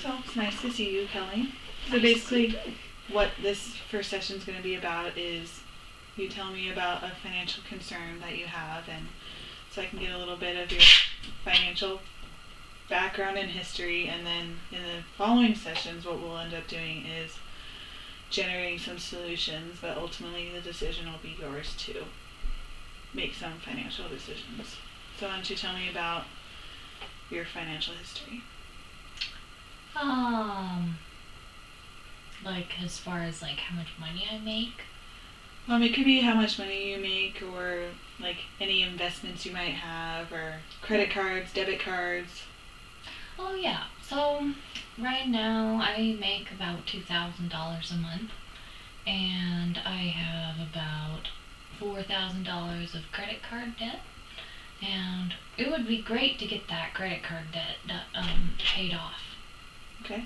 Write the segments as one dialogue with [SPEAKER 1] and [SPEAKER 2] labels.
[SPEAKER 1] So it's nice to see you, Kelly. So basically, what this first session is going to be about is you tell me about a financial concern that you have, and so I can get a little bit of your financial background and history, and then in the following sessions what we'll end up doing is generating some solutions, but ultimately the decision will be yours to make some financial decisions. So why don't you tell me about your financial history?
[SPEAKER 2] Like as far as like how much money I make?
[SPEAKER 1] It could be how much money you make, or like any investments you might have, or credit cards, debit cards.
[SPEAKER 2] Oh yeah. So right now I make about $2,000 a month, and I have about $4,000 of credit card debt, and it would be great to get that credit card debt paid off.
[SPEAKER 1] Okay.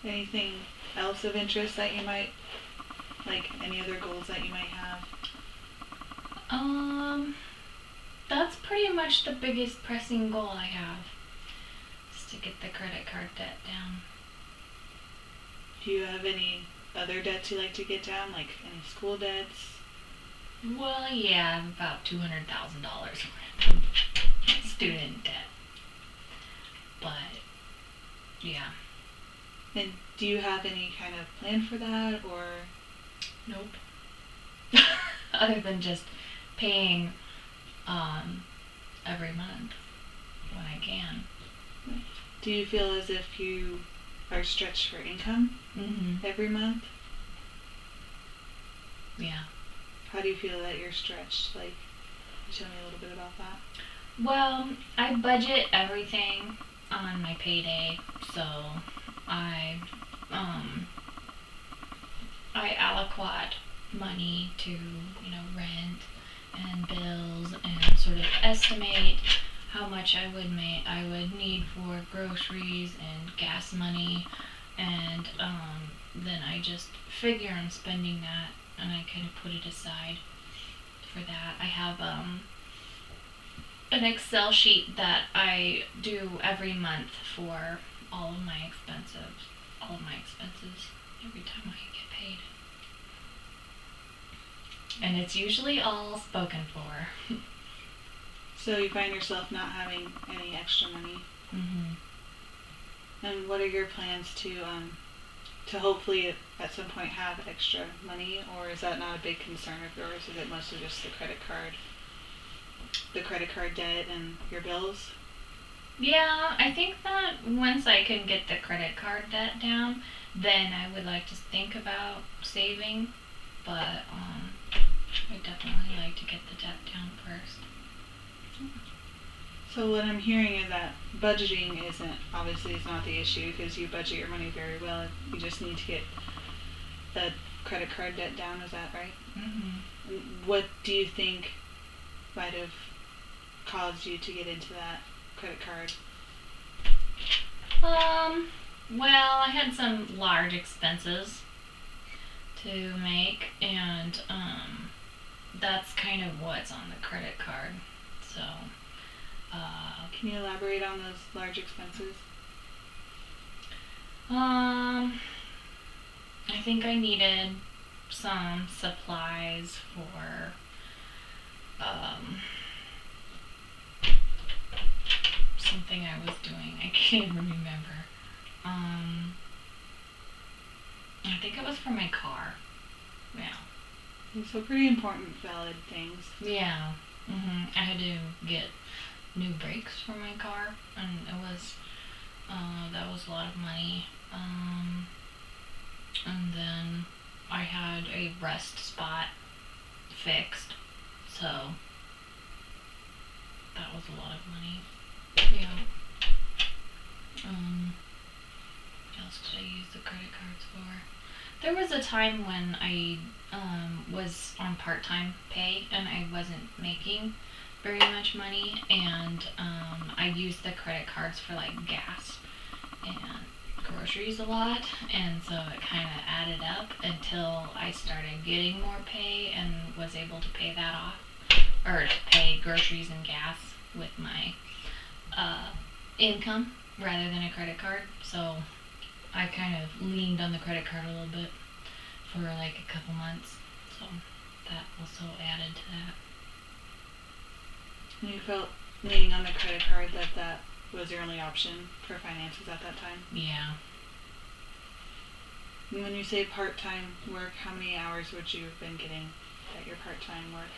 [SPEAKER 1] Anything else of interest that you might, like any other goals that you might have?
[SPEAKER 2] That's pretty much the biggest pressing goal I have, is to get the credit card debt down.
[SPEAKER 1] Do you have any other debts you like to get down, like any school debts?
[SPEAKER 2] Well, yeah, I have about $200,000 worth of student debt. But, yeah.
[SPEAKER 1] And do you have any kind of plan for that, or?
[SPEAKER 2] Nope. Other than just paying every month when I can.
[SPEAKER 1] Do you feel as if you are stretched for income every month?
[SPEAKER 2] Yeah.
[SPEAKER 1] How do you feel that you're stretched? Like, tell me a little bit about that.
[SPEAKER 2] Well, I budget everything on my payday, so I allocate money to, rent and bills, and sort of estimate how much I would need for groceries and gas money, and then I just figure on spending that, and I kind of put it aside for that. I have an Excel sheet that I do every month for all of my expenses every time I get paid. And it's usually all spoken for.
[SPEAKER 1] So you find yourself not having any extra money.
[SPEAKER 2] Mm-hmm.
[SPEAKER 1] And what are your plans to hopefully at some point have extra money, or is that not a big concern of yours? Is it mostly just the credit card debt and your bills?
[SPEAKER 2] Yeah, I think that once I can get the credit card debt down, then I would like to think about saving, but I'd definitely like to get the debt down first.
[SPEAKER 1] So what I'm hearing is that budgeting is not the issue, because you budget your money very well. You just need to get the credit card debt down. Is that right?
[SPEAKER 2] Mm-hmm.
[SPEAKER 1] What do you think might have caused you to get into that credit card?
[SPEAKER 2] Well, I had some large expenses to make, and that's kind of what's on the credit card. So,
[SPEAKER 1] can you elaborate on those large expenses?
[SPEAKER 2] I think I needed some supplies for something I was doing. I can't even remember. I think it was for my car. Yeah.
[SPEAKER 1] So pretty important, valid things.
[SPEAKER 2] Yeah. I had to get new brakes for my car, and it was that was a lot of money. And then I had a rust spot fixed, so that was a lot of money. Yeah. What else could I use the credit cards for? There was a time when I was on part-time pay and I wasn't making very much money, and I used the credit cards for like gas and groceries a lot, and so it kind of added up until I started getting more pay and was able to pay that off, or to pay groceries and gas with my income. rather than a credit card. So I kind of leaned on the credit card a little bit for like a couple months. So that also added to that.
[SPEAKER 1] And you felt leaning on the credit card that was your only option for finances at that time?
[SPEAKER 2] Yeah.
[SPEAKER 1] And when you say part-time work, how many hours would you have been getting at your part-time work?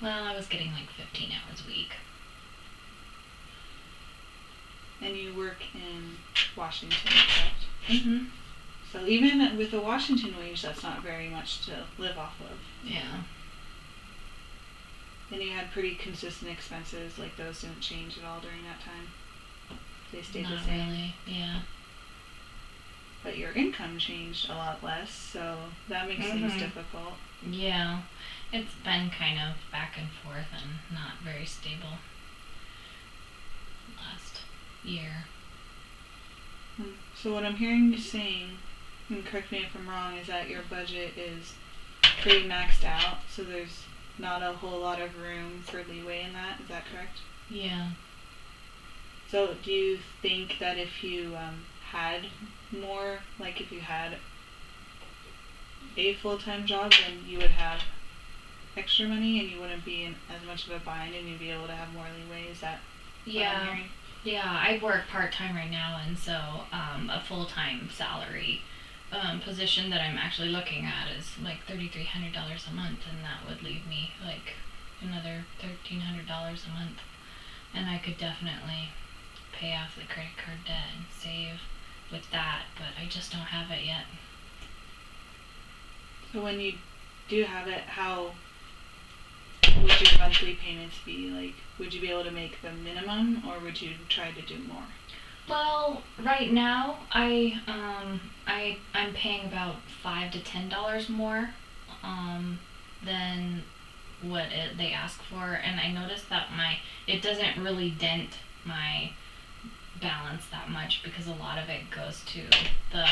[SPEAKER 2] Well, I was getting like 15 hours a week.
[SPEAKER 1] And you work in Washington, correct?
[SPEAKER 2] Mm-hmm.
[SPEAKER 1] So even with the Washington wage, that's not very much to live off of.
[SPEAKER 2] Yeah.
[SPEAKER 1] And you had pretty consistent expenses, like those didn't change at all during that time? They stayed the
[SPEAKER 2] Not
[SPEAKER 1] same?
[SPEAKER 2] really, yeah.
[SPEAKER 1] But your income changed a lot less, so that makes things difficult.
[SPEAKER 2] Yeah. It's been kind of back and forth and not very stable last year.
[SPEAKER 1] So what I'm hearing you saying, and correct me if I'm wrong, is that your budget is pretty maxed out, so there's not a whole lot of room for leeway in that. Is that correct?
[SPEAKER 2] Yeah.
[SPEAKER 1] So do you think that if you had more, like if you had a full-time job, then you would have extra money and you wouldn't be in as much of a bind and you'd be able to have more leeway? Is that what I'm hearing?
[SPEAKER 2] Yeah, I work part-time right now, and so a full-time salary position that I'm actually looking at is like $3,300 a month, and that would leave me like another $1,300 a month, and I could definitely pay off the credit card debt and save with that, but I just don't have it yet.
[SPEAKER 1] So when you do have it, how would your monthly payments be? Like, would you be able to make the minimum, or would you try to do more?
[SPEAKER 2] Well, right now I'm paying about $5 to $10 more than what they ask for, and I noticed that it doesn't really dent my balance that much because a lot of it goes to the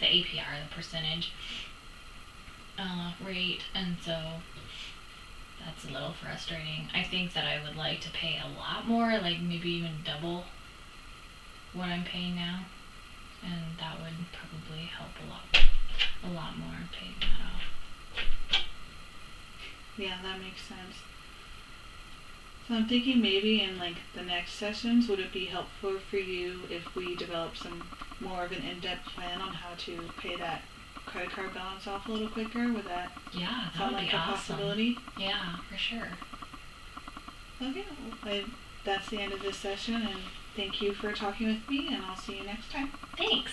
[SPEAKER 2] APR, the percentage rate, and so that's a little frustrating. I think that I would like to pay a lot more, like maybe even double what I'm paying now, and that would probably help a lot more in paying that off.
[SPEAKER 1] Yeah, that makes sense. So I'm thinking maybe in like the next sessions, would it be helpful for you if we develop some more of an in-depth plan on how to pay that credit card balance off a little quicker? Would that
[SPEAKER 2] That
[SPEAKER 1] sound
[SPEAKER 2] would
[SPEAKER 1] like
[SPEAKER 2] be
[SPEAKER 1] a
[SPEAKER 2] awesome.
[SPEAKER 1] possibility?
[SPEAKER 2] Yeah, for sure.
[SPEAKER 1] Okay, well, that's the end of this session, and thank you for talking with me, and I'll see you next time.
[SPEAKER 2] Thanks.